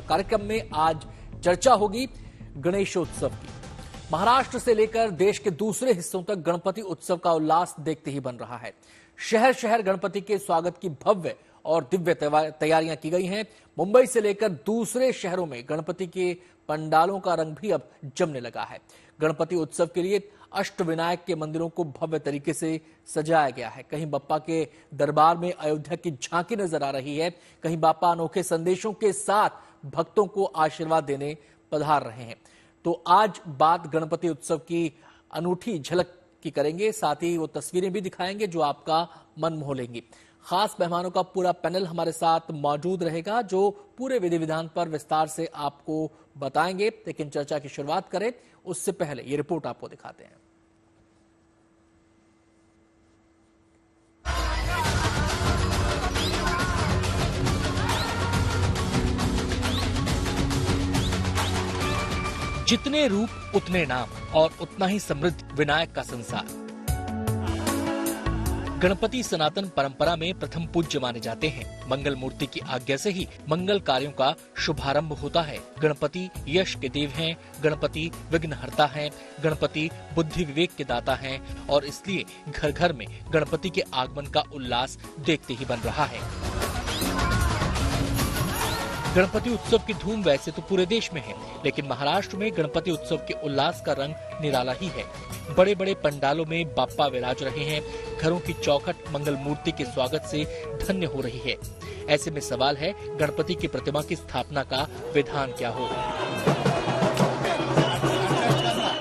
कार्यक्रम में आज चर्चा होगी गणेशोत्सव की। महाराष्ट्र से लेकर देश के दूसरे हिस्सों तक गणपति उत्सव का उल्लास देखते ही बन रहा है। शहर शहर गणपति के स्वागत की भव्य और दिव्य तैयारियां की गई हैं। मुंबई से लेकर दूसरे शहरों में गणपति के पंडालों का रंग भी अब जमने लगा है। गणपति उत्सव के लिए अष्टविनायक के मंदिरों को भव्य तरीके से सजाया गया है। कहीं बप्पा के दरबार में अयोध्या की झांकी नजर आ रही है, कहीं बापा अनोखे संदेशों के साथ भक्तों को आशीर्वाद देने पधार रहे हैं। तो आज बात गणपति उत्सव की अनूठी झलक की करेंगे, साथ ही वो तस्वीरें भी दिखाएंगे जो आपका मन मोह लेंगी। खास मेहमानों का पूरा पैनल हमारे साथ मौजूद रहेगा जो पूरे विधि विधान पर विस्तार से आपको बताएंगे। लेकिन चर्चा की शुरुआत करें उससे पहले ये रिपोर्ट आपको दिखाते हैं। जितने रूप उतने नाम और उतना ही समृद्ध विनायक का संसार। गणपति सनातन परंपरा में प्रथम पूज्य माने जाते हैं। मंगल मूर्ति की आज्ञा से ही मंगल कार्यों का शुभारंभ होता है। गणपति यश के देव हैं, गणपति विघ्नहर्ता हैं, गणपति बुद्धि विवेक के दाता हैं और इसलिए घर घर में गणपति के आगमन का उल्लास देखते ही बन रहा है। गणपति उत्सव की धूम वैसे तो पूरे देश में है, लेकिन महाराष्ट्र में गणपति उत्सव के उल्लास का रंग निराला ही है। बड़े बड़े पंडालों में बाप्पा विराज रहे हैं, घरों की चौखट मंगल मूर्ति के स्वागत से धन्य हो रही है। ऐसे में सवाल है, गणपति की प्रतिमा की स्थापना का विधान क्या हो?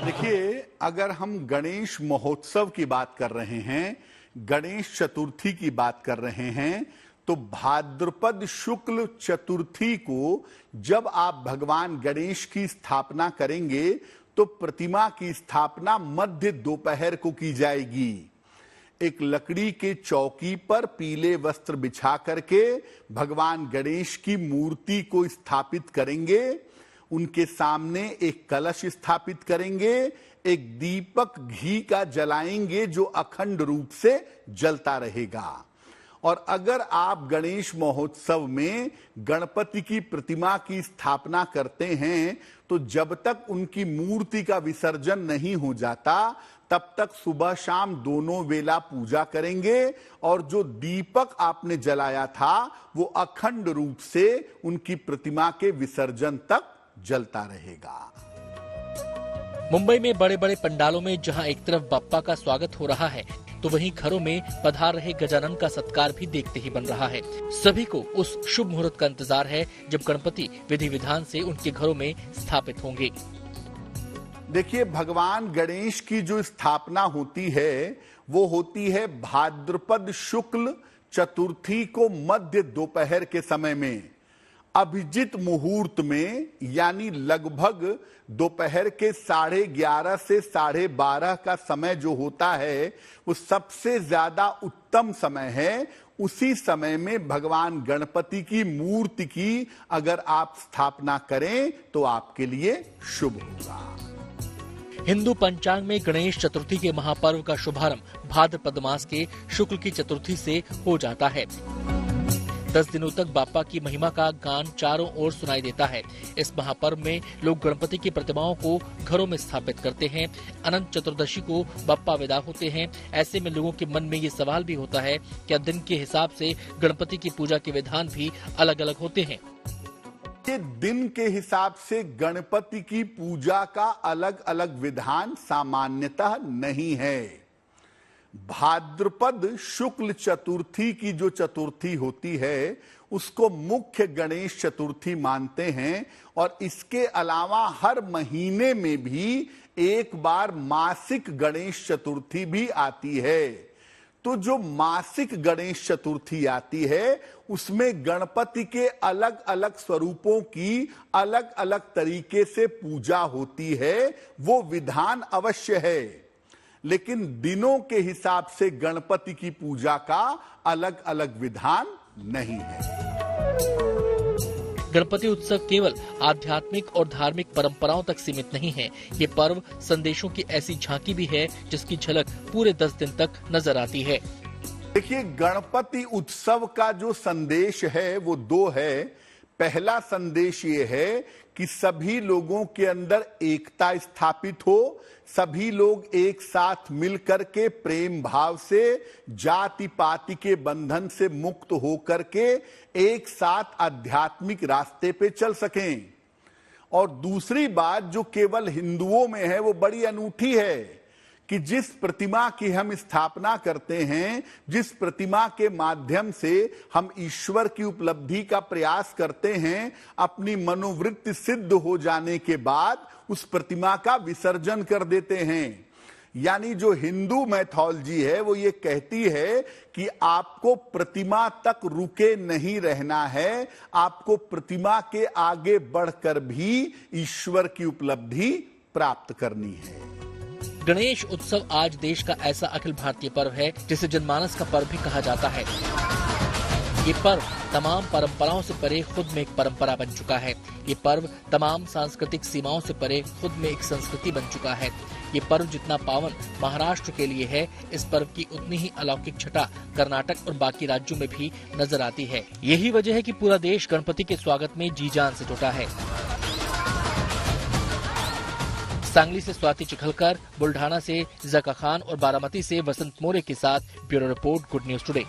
देखिए, अगर हम गणेश महोत्सव की बात कर रहे हैं, गणेश चतुर्थी की बात कर रहे हैं, तो भाद्रपद शुक्ल चतुर्थी को जब आप भगवान गणेश की स्थापना करेंगे तो प्रतिमा की स्थापना मध्य दोपहर को की जाएगी। एक लकड़ी के चौकी पर पीले वस्त्र बिछा करके भगवान गणेश की मूर्ति को स्थापित करेंगे। उनके सामने एक कलश स्थापित करेंगे, एक दीपक घी का जलाएंगे जो अखंड रूप से जलता रहेगा। और अगर आप गणेश महोत्सव में गणपति की प्रतिमा की स्थापना करते हैं तो जब तक उनकी मूर्ति का विसर्जन नहीं हो जाता तब तक सुबह शाम दोनों वेला पूजा करेंगे और जो दीपक आपने जलाया था वो अखंड रूप से उनकी प्रतिमा के विसर्जन तक जलता रहेगा। मुंबई में बड़े बड़े पंडालों में जहां एक तरफ बाप्पा का स्वागत हो रहा है तो वहीं घरों में पधार रहे गजानन का सत्कार भी देखते ही बन रहा है। सभी को उस शुभ मुहूर्त का इंतजार है जब गणपति विधि विधान से उनके घरों में स्थापित होंगे। देखिए, भगवान गणेश की जो स्थापना होती है वो होती है भाद्रपद शुक्ल चतुर्थी को मध्य दोपहर के समय में, अभिजित मुहूर्त में, यानी लगभग दोपहर के 11:30 से 12:30 का समय जो होता है वो सबसे ज्यादा उत्तम समय है। उसी समय में भगवान गणपति की मूर्ति की अगर आप स्थापना करें तो आपके लिए शुभ होगा। हिंदू पंचांग में गणेश चतुर्थी के महापर्व का शुभारंभ भाद्रपद मास के शुक्ल की चतुर्थी से हो जाता है। 10 दिनों तक बाप्पा की महिमा का गान चारों ओर सुनाई देता है। इस महापर्व में लोग गणपति की प्रतिमाओं को घरों में स्थापित करते हैं। अनंत चतुर्दशी को बाप्पा विदा होते हैं। ऐसे में लोगों के मन में ये सवाल भी होता है क्या दिन के हिसाब से गणपति की पूजा के विधान भी अलग अलग होते हैं? ये दिन के हिसाब से गणपति की पूजा का अलग अलग विधान सामान्यतः नहीं है। भाद्रपद शुक्ल चतुर्थी की जो चतुर्थी होती है उसको मुख्य गणेश चतुर्थी मानते हैं और इसके अलावा हर महीने में भी एक बार मासिक गणेश चतुर्थी भी आती है। तो जो मासिक गणेश चतुर्थी आती है उसमें गणपति के अलग अलग स्वरूपों की अलग अलग तरीके से पूजा होती है। वो विधान अवश्य है, लेकिन दिनों के हिसाब से गणपति की पूजा का अलग अलग विधान नहीं है। गणपति उत्सव केवल आध्यात्मिक और धार्मिक परंपराओं तक सीमित नहीं है। ये पर्व संदेशों की ऐसी झांकी भी है जिसकी झलक पूरे 10 दिन तक नजर आती है। देखिए, गणपति उत्सव का जो संदेश है वो दो है। पहला संदेश ये है कि सभी लोगों के अंदर एकता स्थापित हो, सभी लोग एक साथ मिलकर के प्रेम भाव से, जाति पाति के बंधन से मुक्त होकर के एक साथ आध्यात्मिक रास्ते पे चल सकें। और दूसरी बात जो केवल हिंदुओं में है वो बड़ी अनूठी है कि जिस प्रतिमा की हम स्थापना करते हैं, जिस प्रतिमा के माध्यम से हम ईश्वर की उपलब्धि का प्रयास करते हैं, अपनी मनोवृत्ति सिद्ध हो जाने के बाद उस प्रतिमा का विसर्जन कर देते हैं। यानी जो हिंदू मैथोलॉजी है वो ये कहती है कि आपको प्रतिमा तक रुके नहीं रहना है, आपको प्रतिमा के आगे बढ़कर भी ईश्वर की उपलब्धि प्राप्त करनी है। गणेश उत्सव आज देश का ऐसा अखिल भारतीय पर्व है जिसे जनमानस का पर्व भी कहा जाता है। ये पर्व तमाम परंपराओं से परे खुद में एक परंपरा बन चुका है। ये पर्व तमाम सांस्कृतिक सीमाओं से परे खुद में एक संस्कृति बन चुका है। ये पर्व जितना पावन महाराष्ट्र के लिए है, इस पर्व की उतनी ही अलौकिक छटा कर्नाटक और बाकी राज्यों में भी नजर आती है। यही वजह है कि पूरा देश गणपति के स्वागत में जी जान से जुटा है। सांगली से स्वाति चिखलकर, बुल्ढाना से जका खान और बारामती से वसंत मोरे के साथ bureau report, good news today.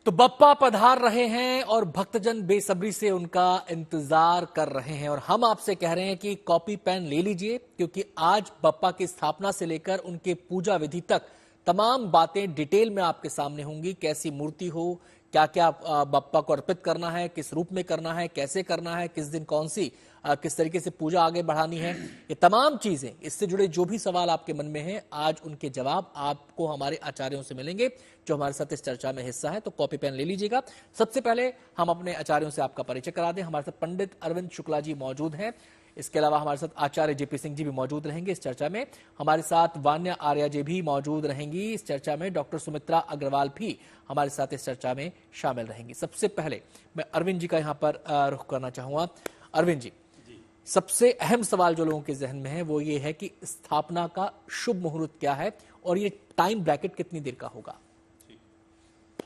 तो बप्पा पधार रहे हैं और भक्तजन बेसब्री से उनका इंतजार कर रहे हैं, और हम आपसे कह रहे हैं कि कॉपी पेन ले लीजिए, क्योंकि आज बप्पा की स्थापना से लेकर उनके पूजा विधि तक तमाम बातें डिटेल में आपके सामने होंगी। कैसी मूर्ति हो, क्या क्या बप्पा को अर्पित करना है, किस रूप में करना है, कैसे करना है, किस दिन कौन सी किस तरीके से पूजा आगे बढ़ानी है, ये तमाम चीजें, इससे जुड़े जो भी सवाल आपके मन में हैं, आज उनके जवाब आपको हमारे आचार्यों से मिलेंगे जो हमारे साथ इस चर्चा में हिस्सा है। तो कॉपी पेन ले लीजिएगा। सबसे पहले हम अपने आचार्यों से आपका परिचय करा दें। हमारे साथ पंडित अरविंद शुक्ला जी मौजूद हैं। इसके अलावा हमारे साथ आचार्य जेपी सिंह जी भी मौजूद रहेंगे इस चर्चा में। हमारे साथ वान्या आर्या जी भी मौजूद रहेंगी इस चर्चा में। डॉक्टर सुमित्रा अग्रवाल भी हमारे साथ इस चर्चा में शामिल रहेंगी। सबसे पहले मैं अरविंद जी का यहाँ पर रुख करना चाहूंगा। अरविंद जी, सबसे अहम सवाल जो लोगों के जहन में है वो ये है कि स्थापना का शुभ मुहूर्त क्या है और ये टाइम ब्रैकेट कितनी देर का होगा?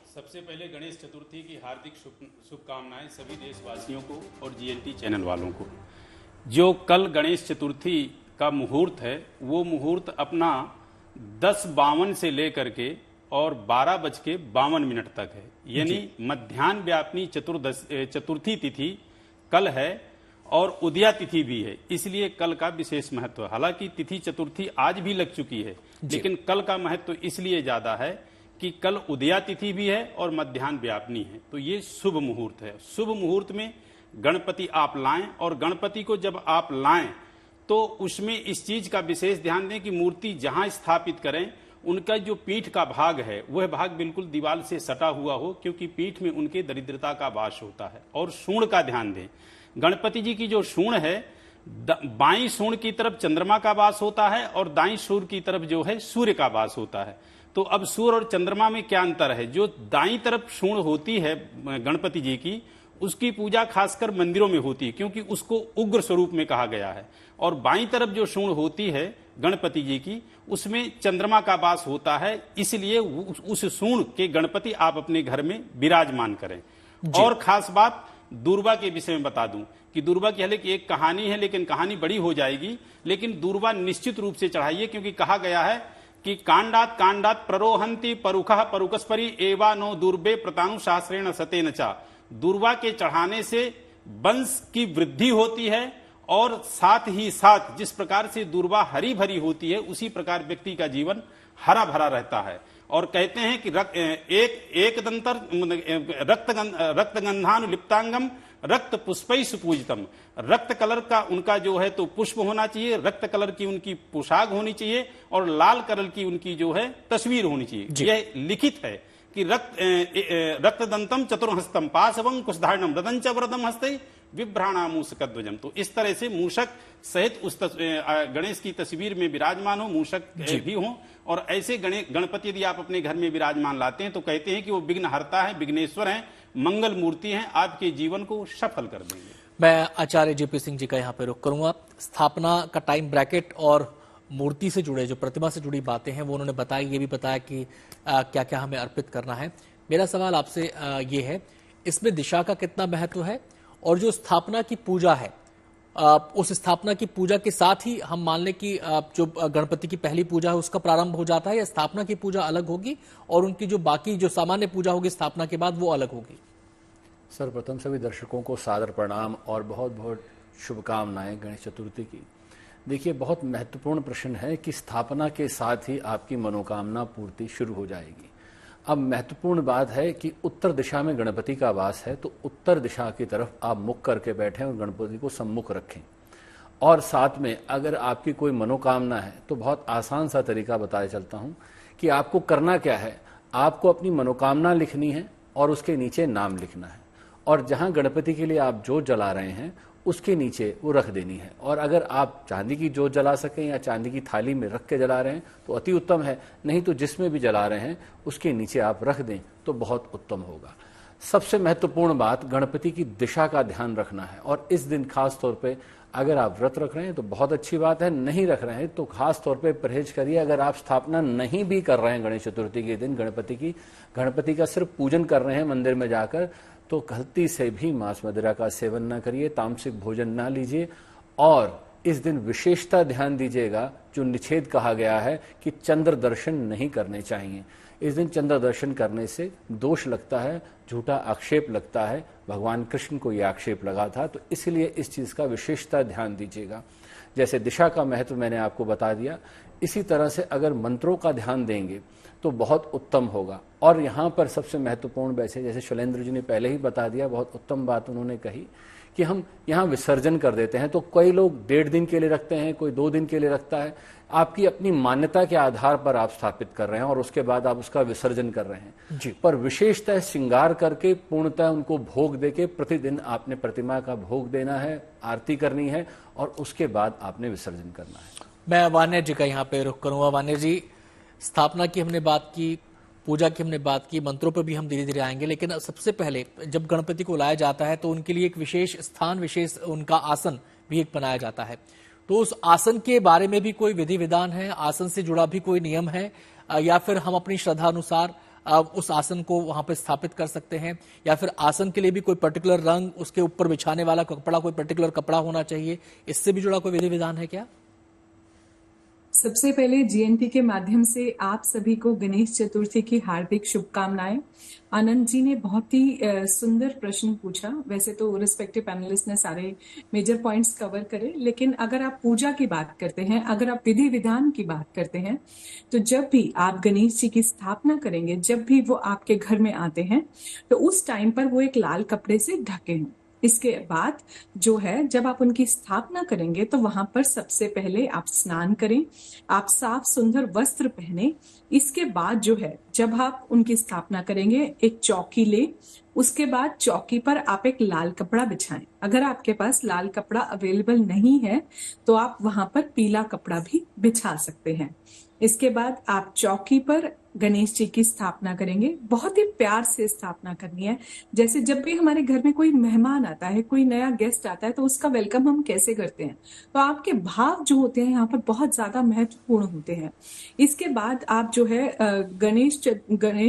सबसे पहले गणेश चतुर्थी की हार्दिक शुभकामनाएं सभी देशवासियों को और जीएनटी चैनल वालों को। जो कल गणेश चतुर्थी का मुहूर्त है वो मुहूर्त अपना 10:52 से लेकर के और 12:52 तक है, यानी मध्याह्न व्यापिनी चतुर्थी तिथि कल है और उदया तिथि भी है, इसलिए कल का विशेष महत्व है। हालांकि तिथि चतुर्थी आज भी लग चुकी है, लेकिन कल का महत्व इसलिए ज्यादा है कि कल उदया तिथि भी है और मध्याह्न व्यापिनी है, तो ये शुभ मुहूर्त है। शुभ मुहूर्त में गणपति आप लाएं, और गणपति को जब आप लाएं तो उसमें इस चीज का विशेष ध्यान दें कि मूर्ति जहां स्थापित करें उनका जो पीठ का भाग है वह भाग बिल्कुल दीवार से सटा हुआ हो, क्योंकि पीठ में उनके दरिद्रता का वास होता है। और सूंड का ध्यान दें, गणपति जी की जो सूंड है, बाईं सूंड की तरफ चंद्रमा का वास होता है और दाईं सूंड की तरफ जो है सूर्य का वास होता है। तो अब सूर्य और चंद्रमा में क्या अंतर है? जो दाईं तरफ सूंड होती है गणपति जी की, उसकी पूजा खासकर मंदिरों में होती है, क्योंकि उसको उग्र स्वरूप में कहा गया है। और बाईं तरफ जो सूंड होती है गणपति जी की, उसमें चंद्रमा का वास होता है, इसलिए उस सूंड के गणपति आप अपने घर में विराजमान करें। और खास बात दूर्वा के विषय में बता दूं कि दूर्वा की हालांकि एक कहानी है, लेकिन कहानी बड़ी हो जाएगी, लेकिन दूर्वा निश्चित रूप से चढ़ाइए, क्योंकि कहा गया है कि कांडात कांडात प्ररोहंती परुखः परुकस्परी एवा नो दुर्बे प्रतानु शास्त्रेण सतेन चा। दूर्वा के चढ़ाने से वंश की वृद्धि होती है, और साथ ही साथ जिस प्रकार से दूर्वा हरी भरी होती है उसी प्रकार व्यक्ति का जीवन हरा भरा रहता है। और कहते हैं कि एक दंतर रक्तगंधानुलिप्तांगम रक्त पुष्पै सुपूजितम। रक्त कलर का उनका जो है तो पुष्प होना चाहिए, रक्त कलर की उनकी पोशाक होनी चाहिए, और लाल कलर की उनकी जो है तस्वीर होनी चाहिए। यह लिखित है कि रक्तदंतम चतुर्हस्तम पाशवं कुशधारणम रदंच वरदम हस्ते विभ्राणा मूषकध्वजम। तो इस तरह से मूषक सहित उस गणेश की तस्वीर में विराजमान हो, मूषक भी हो। और ऐसे गणपति यदि आप अपने घर में विराजमान लाते हैं तो कहते हैं कि वो विघ्न हरता है, विघ्नेश्वर हैं, मंगल मूर्ति हैं, आपके जीवन को सफल कर देंगे। मैं आचार्य जेपी सिंह जी का यहाँ पे रुख करूंगा। स्थापना का टाइम ब्रैकेट और मूर्ति से जुड़े जो प्रतिमा से जुड़ी बातें हैं वो उन्होंने बताई, ये भी बताया कि क्या क्या हमें अर्पित करना है। मेरा सवाल आपसे ये है, इसमें दिशा का कितना महत्व है, और जो स्थापना की पूजा है, उस स्थापना की पूजा के साथ ही हम मान लें कि जो गणपति की पहली पूजा है उसका प्रारंभ हो जाता है, या स्थापना की पूजा अलग होगी और उनकी जो बाकी जो सामान्य पूजा होगी स्थापना के बाद वो अलग होगी? सर्वप्रथम सभी दर्शकों को सादर प्रणाम और बहुत बहुत शुभकामनाएं गणेश चतुर्थी की। देखिए, बहुत महत्वपूर्ण प्रश्न है कि स्थापना के साथ ही आपकी मनोकामना पूर्ति शुरू हो जाएगी। अब महत्वपूर्ण बात है कि उत्तर दिशा में गणपति का वास है, तो उत्तर दिशा की तरफ आप मुख करके बैठें और गणपति को सम्मुख रखें। और साथ में अगर आपकी कोई मनोकामना है तो बहुत आसान सा तरीका बताया चलता हूं कि आपको करना क्या है। आपको अपनी मनोकामना लिखनी है और उसके नीचे नाम लिखना है, और जहां गणपति के लिए आप जोत जला रहे हैं उसके नीचे वो रख देनी है। और अगर आप चांदी की जोत जला सकें या चांदी की थाली में रख के जला रहे हैं तो अति उत्तम है, नहीं तो जिसमें भी जला रहे हैं उसके नीचे आप रख दें तो बहुत उत्तम होगा। सबसे महत्वपूर्ण बात, गणपति की दिशा का ध्यान रखना है। और इस दिन खास तौर पे अगर आप व्रत रख रहे हैं तो बहुत अच्छी बात है, नहीं रख रहे हैं तो खास तौर पे परहेज करिए। अगर आप स्थापना नहीं भी कर रहे हैं गणेश चतुर्थी के दिन, गणपति का सिर्फ पूजन कर रहे हैं मंदिर में जाकर, तो गलती से भी मांस मदिरा का सेवन ना करिए, तामसिक भोजन ना लीजिए। और इस दिन विशेषता ध्यान दीजिएगा, जो निषेध कहा गया है कि चंद्र दर्शन नहीं करने चाहिए। इस दिन चंद्र दर्शन करने से दोष लगता है, झूठा आक्षेप लगता है। भगवान कृष्ण को यह आक्षेप लगा था, तो इसलिए इस चीज का विशेषता ध्यान दीजिएगा। जैसे दिशा का महत्व मैंने आपको बता दिया, इसी तरह से अगर मंत्रों का ध्यान देंगे तो बहुत उत्तम होगा। और यहाँ पर सबसे महत्वपूर्ण वैसे, जैसे शैलेंद्र जी ने पहले ही बता दिया, बहुत उत्तम बात उन्होंने कही कि हम यहाँ विसर्जन कर देते हैं। तो कई लोग 1.5 दिन के लिए रखते हैं, कोई 2 दिन के लिए रखता है। आपकी अपनी मान्यता के आधार पर आप स्थापित कर रहे हैं और उसके बाद आप उसका विसर्जन कर रहे हैं जी। पर विशेषतः श्रृंगार करके पूर्णतः उनको भोग देके प्रतिदिन आपने प्रतिमा का भोग देना है, आरती करनी है और उसके बाद आपने विसर्जन करना है। मैं वान्य जी का यहाँ पे रुख करूंगा। वान्य जी, स्थापना की हमने बात की, पूजा की हमने बात की, मंत्रों पर भी हम धीरे धीरे आएंगे, लेकिन सबसे पहले जब गणपति को लाया जाता है तो उनके लिए एक विशेष स्थान, विशेष उनका आसन भी एक बनाया जाता है। तो उस आसन के बारे में भी कोई विधि विधान है, आसन से जुड़ा भी कोई नियम है, या फिर हम अपनी श्रद्धा अनुसार उस आसन को वहां पर स्थापित कर सकते हैं, या फिर आसन के लिए भी कोई पर्टिकुलर रंग, उसके ऊपर बिछाने वाला कपड़ा कोई पर्टिकुलर कपड़ा होना चाहिए, इससे भी जुड़ा कोई विधि विधान है क्या? सबसे पहले जीएनटी के माध्यम से आप सभी को गणेश चतुर्थी की हार्दिक शुभकामनाएं। आनंद जी ने बहुत ही सुंदर प्रश्न पूछा। वैसे तो रिस्पेक्टिव पैनलिस्ट ने सारे मेजर पॉइंट्स कवर करे, लेकिन अगर आप पूजा की बात करते हैं, अगर आप विधि विधान की बात करते हैं, तो जब भी आप गणेश जी की स्थापना करेंगे, जब भी वो आपके घर में आते हैं, तो उस टाइम पर वो एक लाल कपड़े से ढके हों। इसके बाद जो है, जब आप उनकी स्थापना करेंगे तो वहां पर सबसे पहले आप स्नान करें, आप साफ सुंदर वस्त्र पहने। इसके बाद जो है, जब आप उनकी स्थापना करेंगे, एक चौकी ले, उसके बाद चौकी पर आप एक लाल कपड़ा बिछाएं। अगर आपके पास लाल कपड़ा अवेलेबल नहीं है तो आप वहां पर पीला कपड़ा भी बिछा सकते हैं। इसके बाद आप चौकी पर गणेश जी की स्थापना करेंगे। बहुत ही प्यार से स्थापना करनी है। जैसे जब भी हमारे घर में कोई मेहमान आता है, कोई नया गेस्ट आता है, तो उसका वेलकम हम कैसे करते हैं, तो आपके भाव जो होते हैं यहाँ पर बहुत ज्यादा महत्वपूर्ण होते हैं। इसके बाद आप जो है गणेश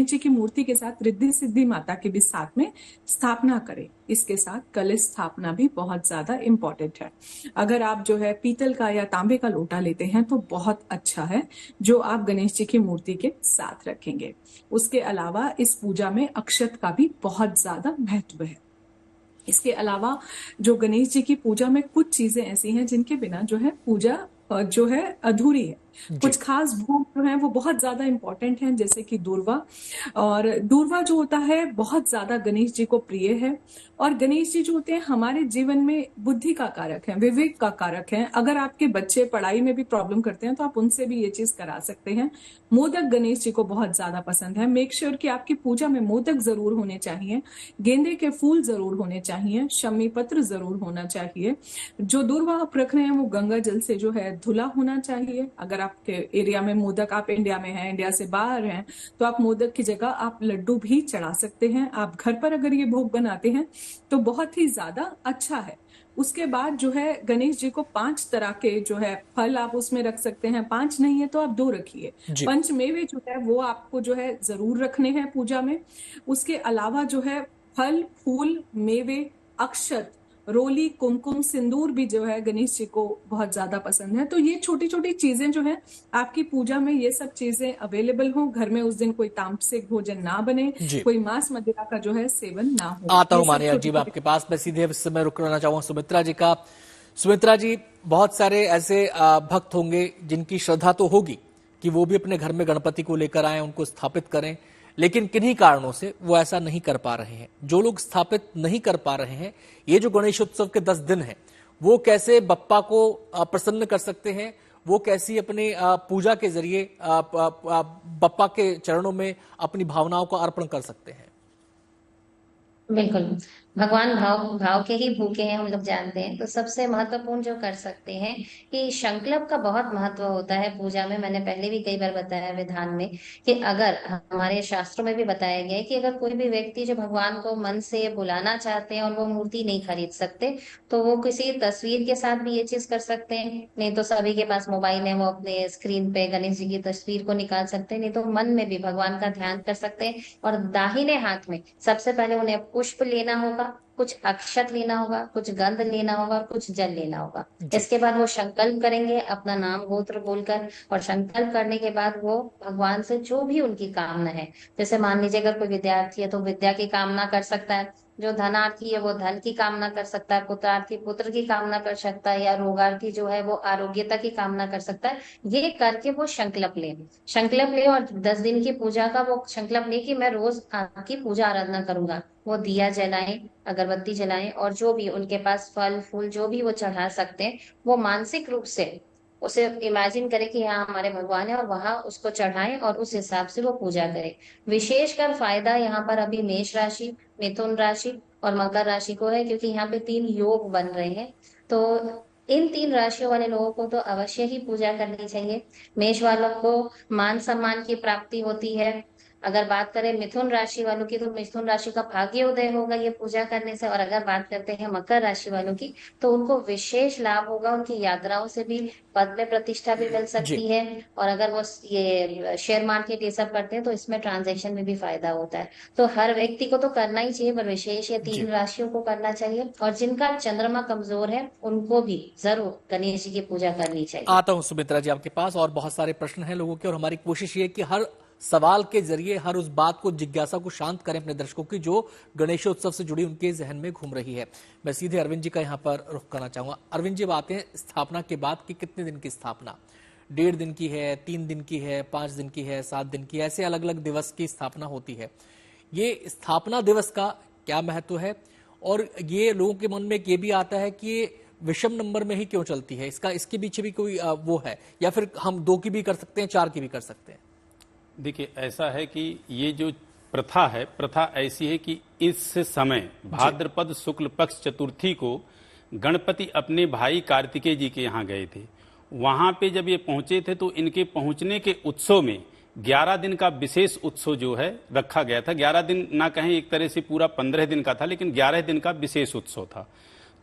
जी की मूर्ति के साथ रिद्धि सिद्धि माता के भी साथ में स्थापना करें। इसके साथ कलश स्थापना भी बहुत ज्यादा इंपॉर्टेंट है। अगर आप जो है पीतल का या तांबे का लोटा लेते हैं तो बहुत अच्छा है, जो आप गणेश जी की मूर्ति के साथ रखेंगे। उसके अलावा इस पूजा में अक्षत का भी बहुत ज्यादा महत्व है। इसके अलावा जो गणेश जी की पूजा में कुछ चीजें ऐसी हैं जिनके बिना जो है पूजा जो है अधूरी है। कुछ खास भोग जो है वो बहुत ज्यादा इंपॉर्टेंट हैं, जैसे कि दूर्वा। और दूर्वा जो होता है बहुत ज्यादा गणेश जी को प्रिय है। और गणेश जी जो होते हैं हमारे जीवन में बुद्धि का कारक है, विवेक का कारक है। अगर आपके बच्चे पढ़ाई में भी प्रॉब्लम करते हैं तो आप उनसे भी ये चीज करा सकते हैं। मोदक गणेश जी को बहुत ज्यादा पसंद है। मेक श्योर कि आपकी पूजा में मोदक जरूर होने चाहिए, गेंदे के फूल जरूर होने चाहिए, शमी पत्र जरूर होना चाहिए। जो दूर्वा आप रख रहे हैं वो गंगा जल से जो है धुला होना चाहिए। अगर आपके एरिया में मोदक, आप इंडिया में हैं, इंडिया से बाहर हैं, तो आप मोदक की जगह आप लड्डू भी चढ़ा सकते हैं। आप घर पर अगर ये भोग बनाते हैं तो बहुत ही ज्यादा अच्छा है। उसके बाद जो है गणेश जी को 5 तरह के जो है फल आप उसमें रख सकते हैं, 5 नहीं है तो आप 2 रखिए। जी। पंचमेवे जो है वो आपको जो है जरूर रखने हैं पूजा में। उसके अलावा जो है फल, फूल, मेवे, अक्षत, रोली, कुमकुम, सिंदूर भी जो है गणेश जी को बहुत ज्यादा पसंद है। तो ये छोटी छोटी चीजें जो है आपकी पूजा में ये सब चीजें अवेलेबल हो। घर में उस दिन कोई तामसिक भोजन ना बने, जी। कोई मांस मदिरा का जो है सेवन ना हो। आता हूं ये सब मानिया जी, मैं छोटी-छोटी आपके पास मैं सीधे इस समय रुकना चाहूंगा सुमित्रा जी का। सुमित्रा जी, बहुत सारे ऐसे भक्त होंगे जिनकी श्रद्धा तो होगी कि वो भी अपने घर में गणपति को लेकर आए, उनको स्थापित करें, लेकिन किन्हीं कारणों से वो ऐसा नहीं कर पा रहे हैं। जो लोग स्थापित नहीं कर पा रहे हैं, ये जो गणेशोत्सव के 10 दिन हैं, वो कैसे बप्पा को प्रसन्न कर सकते हैं? वो कैसी अपने पूजा के जरिए बप्पा के चरणों में अपनी भावनाओं का अर्पण कर सकते हैं? बिल्कुल। भगवान भाव भाव के ही भूखे हैं, हम लोग जानते हैं। तो सबसे महत्वपूर्ण जो कर सकते हैं कि संकल्प का बहुत महत्व होता है पूजा में। मैंने पहले भी कई बार बताया विधान में कि अगर हमारे शास्त्रों में भी बताया गया है कि अगर कोई भी व्यक्ति जो भगवान को मन से बुलाना चाहते हैं और वो मूर्ति नहीं खरीद सकते, तो वो किसी तस्वीर के साथ भी ये चीज कर सकते हैं। नहीं तो सभी के पास मोबाइल है, वो अपने स्क्रीन पे गणेश जी की तस्वीर को निकाल सकते हैं। नहीं तो मन में भी भगवान का ध्यान कर सकते हैं। और दाहिने हाथ में सबसे पहले उन्हें पुष्प लेना होगा, कुछ अक्षत लेना होगा, कुछ गंध लेना होगा, कुछ जल लेना होगा। इसके बाद वो संकल्प करेंगे अपना नाम गोत्र बोलकर, और संकल्प करने के बाद वो भगवान से जो भी उनकी कामना है, जैसे मान लीजिए अगर कोई विद्यार्थी है तो विद्या की कामना कर सकता है, जो धनार्थी है वो धन की कामना कर सकता है, पुत्रार्थी पुत्र की कामना कर सकता है, या रोगार्थी जो है वो आरोग्यता की कामना कर सकता है। ये करके वो संकल्प ले और 10 दिन की पूजा का वो संकल्प ले कि मैं रोज आपकी पूजा आराधना करूंगा। वो दिया जलाएं, अगरबत्ती जलाएं, और जो भी उनके पास फल फूल जो भी वो चढ़ा सकते हैं, वो मानसिक रूप से उसे इमेजिन करें कि यहाँ हमारे भगवान है, और वहां उसको चढ़ाएं और उस हिसाब से वो पूजा करें। विशेषकर फायदा यहाँ पर अभी मेष राशि, मिथुन राशि और मकर राशि को है, क्योंकि यहाँ पे 3 योग बन रहे हैं। तो इन 3 राशियों वाले लोगों को तो अवश्य ही पूजा करनी चाहिए। मेष वालों को मान सम्मान की प्राप्ति होती है। अगर बात करें मिथुन राशि वालों की, तो मिथुन राशि का भाग्योदय होगा ये पूजा करने से। और अगर बात करते हैं मकर राशि वालों की, तो उनको विशेष लाभ होगा, उनकी यात्राओं से भी पद में प्रतिष्ठा भी मिल सकती है। और अगर वो ये शेयर मार्केट ये सब करते हैं तो इसमें ट्रांजैक्शन में भी फायदा होता है। तो हर व्यक्ति को तो करना ही चाहिए, पर विशेष ये 3 राशियों को करना चाहिए। और जिनका चंद्रमा कमजोर है उनको भी जरूर गणेश जी की पूजा करनी चाहिए। आता हूं सुमित्रा जी आपके पास, और बहुत सारे प्रश्न हैं लोगों के, और हमारी कोशिश ये कि हर सवाल के जरिए हर उस बात को, जिज्ञासा को शांत करें अपने दर्शकों की जो गणेशोत्सव से जुड़ी उनके जहन में घूम रही है। मैं सीधे अरविंद जी का यहां पर रुख करना चाहूंगा। अरविंद जी, बातें स्थापना के बाद की, कितने दिन की स्थापना? 1.5 दिन की है, 3 दिन की है, 5 दिन की है, 7 दिन की, ऐसे अलग अलग दिवस की स्थापना होती है। ये स्थापना दिवस का क्या महत्व है? और ये लोगों के मन में ये भी आता है कि ये विषम नंबर में ही क्यों चलती है? इसके पीछे भी कोई वो है, या फिर हम 2 की भी कर सकते हैं, 4 की भी कर सकते हैं? देखिए, ऐसा है कि ये जो प्रथा है, प्रथा ऐसी है कि इस समय भाद्रपद शुक्ल पक्ष चतुर्थी को गणपति अपने भाई कार्तिकेय जी के यहाँ गए थे। वहां पे जब ये पहुंचे थे तो इनके पहुंचने के उत्सव में 11 दिन का विशेष उत्सव जो है रखा गया था। 11 दिन ना कहें, एक तरह से पूरा 15 दिन का था, लेकिन 11 दिन का विशेष उत्सव था।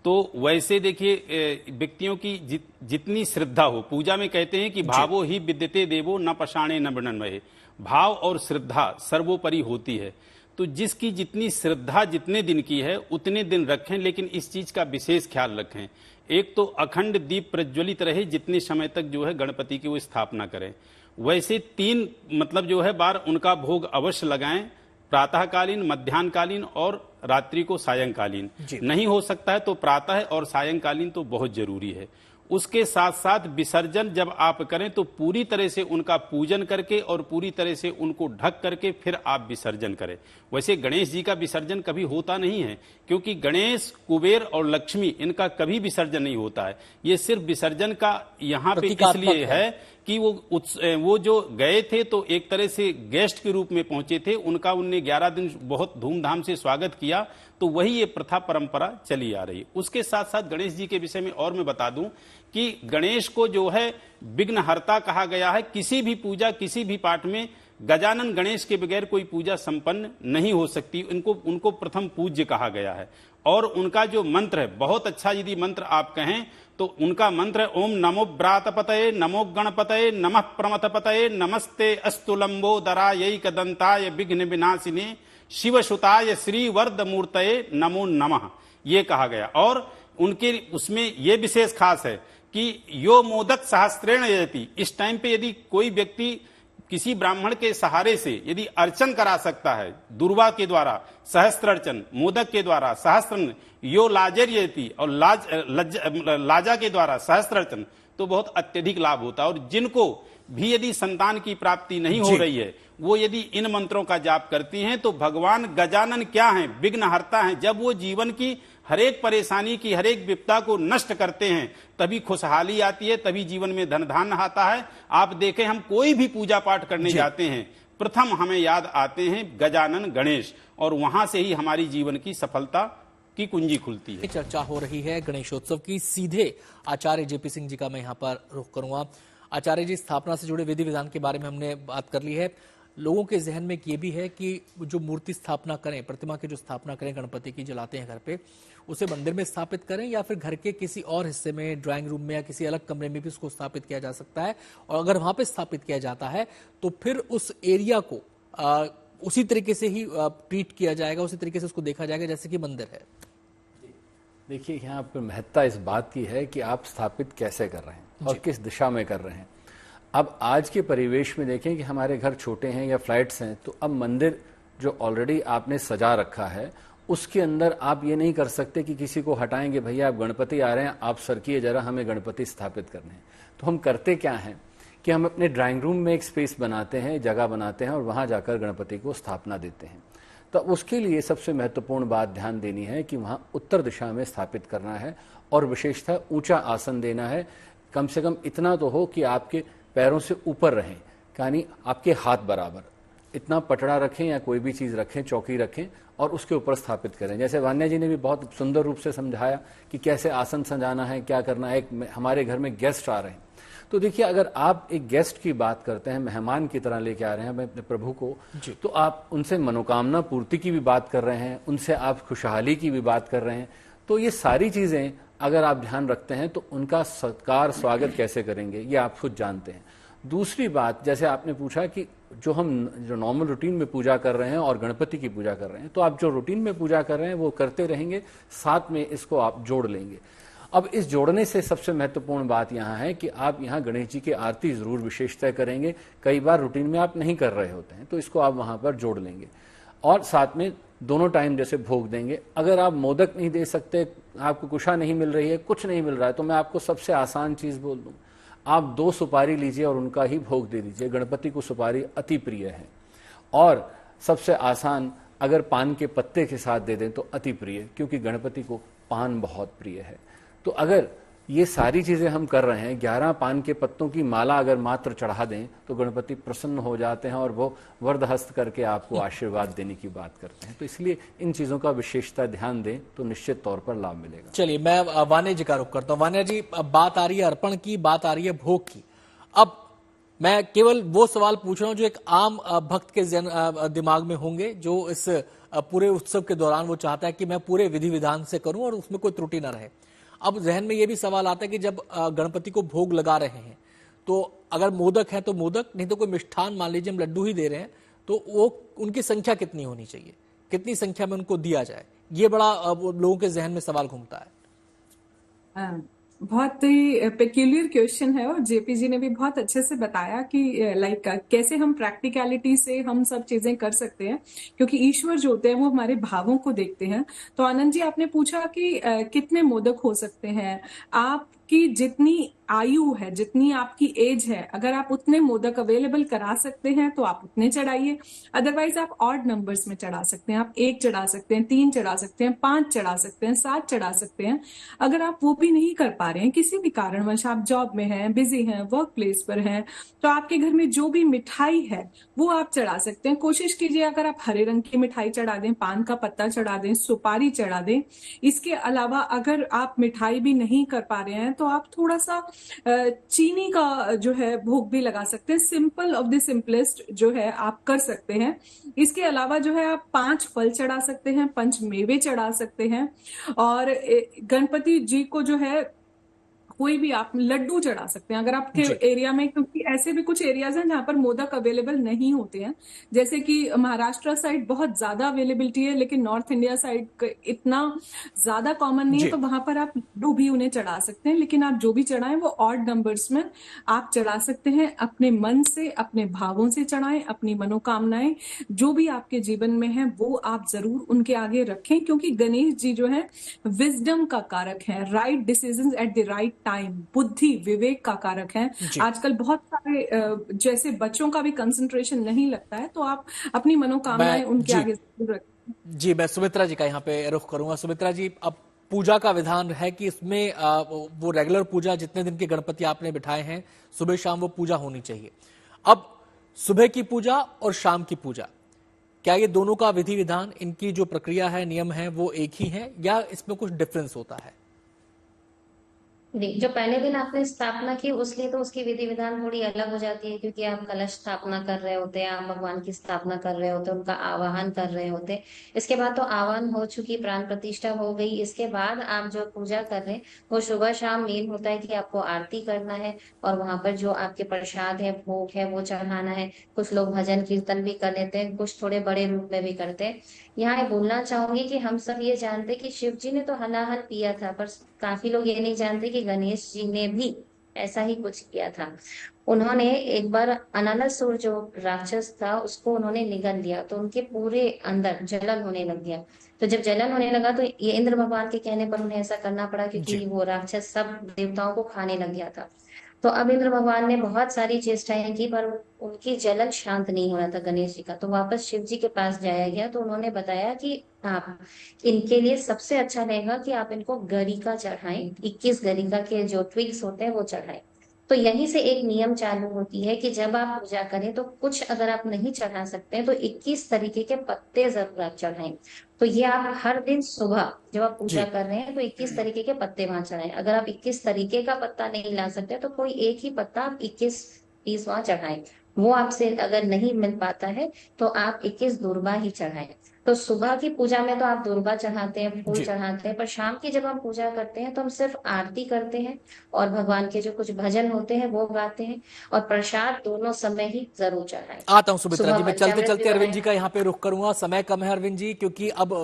तो वैसे देखिए, व्यक्तियों की जितनी श्रद्धा हो, पूजा में कहते हैं कि भावो ही विद्यते देवो न पषाणे न वृणन्मये, भाव और श्रद्धा सर्वोपरि होती है। तो जिसकी जितनी श्रद्धा जितने दिन की है उतने दिन रखें, लेकिन इस चीज का विशेष ख्याल रखें। एक तो अखंड दीप प्रज्वलित रहे जितने समय तक जो है गणपति की वो स्थापना करें। वैसे 3 मतलब जो है बार उनका भोग अवश्य लगाएं, प्रातःकालीन, मध्याह्नकालीन और रात्रि को सायंकालीन। नहीं हो सकता है तो प्रातः और सायंकालीन तो बहुत जरूरी है। उसके साथ साथ विसर्जन जब आप करें तो पूरी तरह से उनका पूजन करके और पूरी तरह से उनको ढक करके फिर आप विसर्जन करें। वैसे गणेश जी का विसर्जन कभी होता नहीं है, क्योंकि गणेश, कुबेर और लक्ष्मी इनका कभी विसर्जन नहीं होता है। ये सिर्फ विसर्जन का यहाँ पे इसलिए है कि वो जो गए थे तो एक तरह से गेस्ट के रूप में पहुंचे थे, उनका उनने 11 दिन बहुत धूमधाम से स्वागत किया, तो वही ये प्रथा परंपरा चली आ रही है। उसके साथ साथ गणेश जी के विषय में और मैं बता दूं कि गणेश को जो है विघ्नहर्ता कहा गया है। किसी भी पूजा, किसी भी पाठ में गजानन गणेश के बगैर कोई पूजा संपन्न नहीं हो सकती। उनको प्रथम पूज्य कहा गया है और उनका जो मंत्र है बहुत अच्छा, यदि मंत्र आप कहें तो उनका मंत्र है ओम नमो व्रातपतये नमो गणपतये नमः प्रमथपतये नमस्ते अस्तु लंबोदरायै कदंताय विघ्न विनाशिने शिवसुताय श्रीवर्ध मूर्तये नमो नमः, ये कहा गया। और उनके उसमें ये विशेष खास है कि यो मोदक सहस्त्रेण यजति, इस टाइम पे यदि कोई व्यक्ति किसी ब्राह्मण के सहारे से यदि अर्चन करा सकता है, दुर्वा के द्वारा सहस्त्र अर्चन, मोदक के द्वारा सहस्त्र, यो लाजर्यति और लाजा के द्वारा सहस्त्र अर्चन, तो बहुत अत्यधिक लाभ होता है। और जिनको भी यदि संतान की प्राप्ति नहीं हो रही है, वो यदि इन मंत्रों का जाप करती हैं तो भगवान गजानन क्या हैं, विघ्नहर्ता हैं। जब वो जीवन की हरेक परेशानी की, हरेक विपदा को नष्ट करते हैं, तभी खुशहाली आती है, तभी जीवन में धन धान्य आता है। आप देखें, हम कोई भी पूजा पाठ करने जाते हैं, प्रथम हमें याद आते हैं गजानन गणेश, और वहां से ही हमारी जीवन की सफलता की कुंजी खुलती है। चर्चा हो रही है गणेशोत्सव की, सीधे आचार्य जेपी सिंह जी का मैं यहाँ पर रुख करूंगा। आचार्य जी, स्थापना से जुड़े विधि विधान के बारे में हमने बात कर ली है। लोगों के जहन में ये भी है कि जो मूर्ति स्थापना करें, प्रतिमा की जो स्थापना करें, गणपति की जलाते हैं घर पे, उसे मंदिर में स्थापित करें या फिर घर के किसी और हिस्से में, ड्राइंग रूम में या किसी अलग कमरे में भी उसको स्थापित किया जा सकता है। और अगर वहां पे स्थापित किया जाता है तो फिर उस एरिया को उसी तरीके से ही ट्रीट किया जाएगा, उसी तरीके से उसको देखा जाएगा जैसे कि मंदिर है। देखिए, यहाँ पर महत्ता इस बात की है कि आप स्थापित कैसे कर रहे हैं और किस दिशा में कर रहे हैं। अब आज के परिवेश में देखें कि हमारे घर छोटे हैं या फ्लैट्स हैं, तो अब मंदिर जो ऑलरेडी आपने सजा रखा है उसके अंदर आप ये नहीं कर सकते कि किसी को हटाएंगे, भैया आप गणपति आ रहे हैं, आप सरकिए जरा, हमें गणपति स्थापित करने हैं। तो हम करते क्या हैं कि हम अपने ड्राइंग रूम में एक स्पेस बनाते हैं, जगह बनाते हैं और वहाँ जाकर गणपति को स्थापना देते हैं। तो उसके लिए सबसे महत्वपूर्ण बात ध्यान देनी है कि वहाँ उत्तर दिशा में स्थापित करना है और विशेषतः ऊंचा आसन देना है। कम से कम इतना तो हो कि आपके पैरों से ऊपर रहें, यानी आपके हाथ बराबर। इतना पटड़ा रखें या कोई भी चीज़ रखें, चौकी रखें और उसके ऊपर स्थापित करें। जैसे वान्या जी ने भी बहुत सुंदर रूप से समझाया कि कैसे आसन सजाना है, क्या करना है। हमारे घर में गेस्ट आ रहे हैं, तो देखिए, अगर आप एक गेस्ट की बात करते हैं, मेहमान की तरह लेके आ रहे हैं अपने प्रभु को, तो आप उनसे मनोकामना पूर्ति की भी बात कर रहे हैं, उनसे आप खुशहाली की भी बात कर रहे हैं। तो ये सारी चीज़ें अगर आप ध्यान रखते हैं तो उनका सत्कार, स्वागत कैसे करेंगे ये आप खुद जानते हैं। दूसरी बात, जैसे आपने पूछा कि जो नॉर्मल रूटीन में पूजा कर रहे हैं और गणपति की पूजा कर रहे हैं, तो आप जो रूटीन में पूजा कर रहे हैं वो करते रहेंगे, साथ में इसको आप जोड़ लेंगे। अब इस जोड़ने से सबसे महत्वपूर्ण बात यहाँ है कि आप यहाँ गणेश जी की आरती जरूर विशेषतः करेंगे। कई बार रूटीन में आप नहीं कर रहे होते हैं, तो इसको आप वहाँ पर जोड़ लेंगे और साथ में दोनों टाइम जैसे भोग देंगे। अगर आप मोदक नहीं दे सकते, आपको कुशा नहीं मिल रही है, कुछ नहीं मिल रहा है, तो मैं आपको सबसे आसान चीज़ बोल दूँ, आप 2 सुपारी लीजिए और उनका ही भोग दे दीजिए। गणपति को सुपारी अति प्रिय है। और सबसे आसान, अगर पान के पत्ते के साथ दे दें तो अति प्रिय, क्योंकि गणपति को पान बहुत प्रिय है। तो अगर ये सारी चीज़ें हम कर रहे हैं, 11 पान के पत्तों की माला अगर मात्र चढ़ा दें तो गणपति प्रसन्न हो जाते हैं और वो वरदहस्त करके आपको आशीर्वाद देने की बात करते हैं। तो इसलिए इन चीज़ों का विशेषता ध्यान दें तो निश्चित तौर पर लाभ मिलेगा। चलिए, मैं वान्या जी का रुख करता हूँ। वान्या जी, अब बात आ रही है अर्पण की, बात आ रही है भोग की। अब मैं केवल वो सवाल पूछ रहा हूँ जो एक आम भक्त के दिमाग में होंगे, जो इस पूरे उत्सव के दौरान वो चाहता है कि मैं पूरे विधि विधान से करूं और उसमें कोई त्रुटि न रहे। अब जहन में ये भी सवाल आता है कि जब गणपति को भोग लगा रहे हैं तो अगर मोदक है तो मोदक, नहीं तो कोई मिष्ठान, मान लीजिए हम लड्डू ही दे रहे हैं, तो वो उनकी संख्या कितनी होनी चाहिए, कितनी संख्या में उनको दिया जाए, ये बड़ा लोगों के जहन में सवाल घूमता है। बहुत ही पेक्यूलियर क्वेश्चन है और जेपी जी ने भी बहुत अच्छे से बताया कि लाइक कैसे हम प्रैक्टिकलिटी से हम सब चीजें कर सकते हैं, क्योंकि ईश्वर जो होते हैं वो हमारे भावों को देखते हैं। तो आनंद जी, आपने पूछा कि कितने मोदक हो सकते हैं, आपके आपकी जितनी आयु है, जितनी आपकी एज है, अगर आप उतने मोदक अवेलेबल करा सकते हैं तो आप उतने चढ़ाइए। अदरवाइज आप ऑड नंबर्स में चढ़ा सकते हैं, आप 1 चढ़ा सकते हैं, 3 चढ़ा सकते हैं, 5 चढ़ा सकते हैं, 7 चढ़ा सकते हैं। अगर आप वो भी नहीं कर पा रहे हैं, किसी भी कारणवश आप जॉब में हैं, बिजी हैं, वर्क प्लेस पर हैं, तो आपके घर में जो भी मिठाई है वो आप चढ़ा सकते हैं। कोशिश कीजिए अगर आप हरे रंग की मिठाई चढ़ा दें, पान का पत्ता चढ़ा दें, सुपारी चढ़ा दें। इसके अलावा अगर आप मिठाई भी नहीं कर पा रहे हैं तो आप थोड़ा सा चीनी का जो है भोग भी लगा सकते हैं। सिंपल ऑफ द सिंपलेस्ट जो है आप कर सकते हैं। इसके अलावा जो है आप 5 फल चढ़ा सकते हैं, 5 मेवे चढ़ा सकते हैं, और गणपति जी को जो है कोई भी आप लड्डू चढ़ा सकते हैं अगर आपके एरिया में, क्योंकि ऐसे भी कुछ एरियाज हैं जहां पर मोदक अवेलेबल नहीं होते हैं। जैसे कि महाराष्ट्र साइड बहुत ज्यादा अवेलेबिलिटी है, लेकिन नॉर्थ इंडिया साइड इतना ज्यादा कॉमन नहीं है, तो वहां पर आप लड्डू भी उन्हें चढ़ा सकते हैं। लेकिन आप जो भी चढ़ाएं वो ऑड नंबर्स में आप चढ़ा सकते हैं। अपने मन से, अपने भावों से चढ़ाएं, अपनी मनोकामनाएं जो भी आपके जीवन में है वो आप जरूर उनके आगे रखें, क्योंकि गणेश जी जो है विजडम का कारक है, right decisions at the right time, बुद्धि विवेक का कारक है। आजकल बहुत सारे जैसे बच्चों का भी कंसंट्रेशन नहीं लगता है, तो आप अपनी मनोकामनाएं उनके आगे जरूर रखें। जी, मैं सुमित्रा जी का यहाँ पे रुख करूंगा। सुमित्रा जी, अब पूजा का विधान है कि इसमें वो रेगुलर पूजा जितने दिन के गणपति आपने बिठाए हैं, सुबह शाम वो पूजा होनी चाहिए। अब सुबह की पूजा और शाम की पूजा, क्या ये दोनों का विधि विधान, इनकी जो प्रक्रिया है, नियम है, वो एक ही है या इसमें कुछ डिफरेंस होता है? जो पहले दिन आपने स्थापना की उसलिए तो उसकी विधि विधान थोड़ी अलग हो जाती है, क्योंकि आप कलश स्थापना कर रहे होते हैं, आप भगवान की स्थापना कर रहे होते हैं, उनका आवाहन कर रहे होते हैं। इसके बाद तो आवाहन हो चुकी, प्राण प्रतिष्ठा हो गई, इसके बाद आप जो पूजा कर रहे हैं वो सुबह शाम मेन होता है कि आपको आरती करना है और वहां पर जो आपके प्रसाद है, भोग है, वो चढ़ाना है। कुछ लोग भजन कीर्तन भी कर लेते हैं, कुछ थोड़े बड़े रूप में भी करते हैं। यहाँ ये बोलना चाहूंगी कि हम सब ये जानते कि शिव जी ने तो हनाहन पिया था, पर काफी लोग ये नहीं जानते कि गणेश जी ने भी ऐसा ही कुछ किया था। उन्होंने एक बार अनलासुर जो राक्षस था उसको उन्होंने निगल दिया, तो उनके पूरे अंदर जलन होने लग गया। तो जब जलन होने लगा तो ये इंद्र भगवान के कहने पर उन्हें ऐसा करना पड़ा, क्योंकि वो राक्षस सब देवताओं को खाने लग गया था। तो अब इंद्र भगवान ने बहुत सारी चेष्टाएं की, पर उनकी जलन शांत नहीं हो रहा था गणेश जी का। तो वापस शिव जी के पास जाया गया, तो उन्होंने बताया कि आप इनके लिए सबसे अच्छा रहेगा कि आप इनको गरिका चढ़ाएं, 21 गरिका के जो ट्विग्स होते हैं वो चढ़ाएं। तो यहीं से एक नियम चालू होती है कि जब आप पूजा करें तो कुछ अगर आप नहीं चढ़ा सकते हैं तो 21 तरीके के पत्ते जरूर आप चढ़ाएं। तो ये आप हर दिन सुबह जब आप पूजा कर रहे हैं तो 21 तरीके के पत्ते वहां चढ़ाएं। अगर आप 21 तरीके का पत्ता नहीं ला सकते तो कोई एक ही पत्ता आप 21 पीस वहां चढ़ाएं। वो आपसे अगर नहीं मिल पाता है तो आप 21 दुर्बा ही चढ़ाएं। तो सुबह की पूजा में तो आप दुर्बा चढ़ाते हैं, फूल चढ़ाते हैं, पर शाम की जब हम पूजा करते हैं तो हम सिर्फ आरती करते हैं और भगवान के जो कुछ भजन होते हैं वो गाते हैं, और प्रसाद दोनों समय ही जरूर चढ़ाएं। आता हूं सुमित्रा जी, मैं चलते चलते अरविंद जी का यहाँ पे रुख करूंगा। समय कम है अरविंद जी, क्योंकि अब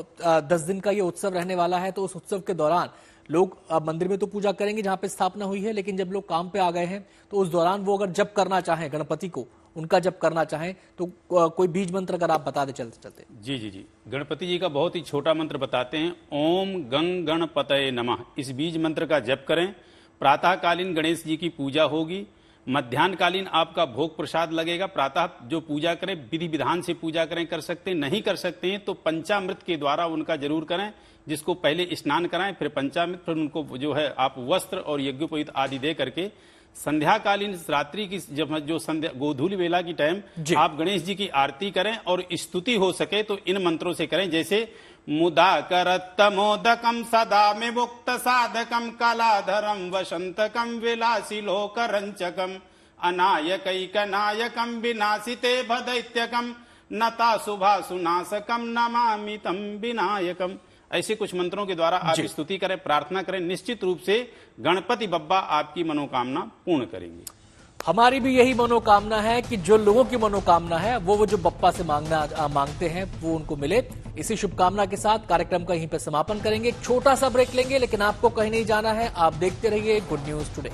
10 दिन का ये उत्सव रहने वाला है, तो उस उत्सव के दौरान लोग अब मंदिर में तो पूजा करेंगे जहां पे स्थापना हुई है, लेकिन जब लोग काम पे आ गए हैं तो उस दौरान वो अगर जप करना चाहें, गणपति को उनका जप करना चाहें, तो कोई बीज मंत्र अगर आप बता दें चलते चलते। जी जी जी, गणपति जी का बहुत ही छोटा मंत्र बताते हैं, ओम गंग गणपतये नमः। इस बीज मंत्र का जप करें। प्रातःकालीन गणेश जी की पूजा होगी, मध्याह्नकालीन आपका भोग प्रसाद लगेगा। प्रातः जो पूजा करें विधि विधान से पूजा करें, कर सकते हैं, नहीं कर सकते हैं तो पंचामृत के द्वारा उनका जरूर करें, जिसको पहले स्नान कराएं, फिर पंचामृत, फिर उनको जो है आप वस्त्र और यज्ञोपवीत आदि दे करके संध्याकालीन रात्रि की जब जो संध्या गोधूली वेला की टाइम आप गणेश जी की आरती करें और स्तुति हो सके तो इन मंत्रों से करें, जैसे मुदाकरत्तमोदकम सदा में मुक्त साधकम कलाधरम वसंतकम विलासी लोकरंचकम अनायकैकनायकम विनाशिते भदैत्यकम नता शुभासुनाशकम नमामि तम विनायकम। ऐसे कुछ मंत्रों के द्वारा आप स्तुति करें, प्रार्थना करें, निश्चित रूप से गणपति बप्पा आपकी मनोकामना पूर्ण करेंगे। हमारी भी यही मनोकामना है कि जो लोगों की मनोकामना है वो जो बप्पा से मांगते हैं वो उनको मिले। इसी शुभकामना के साथ कार्यक्रम का यहीं पर समापन करेंगे। एक छोटा सा ब्रेक लेंगे, लेकिन आपको कहीं नहीं जाना है, आप देखते रहिए गुड न्यूज टुडे।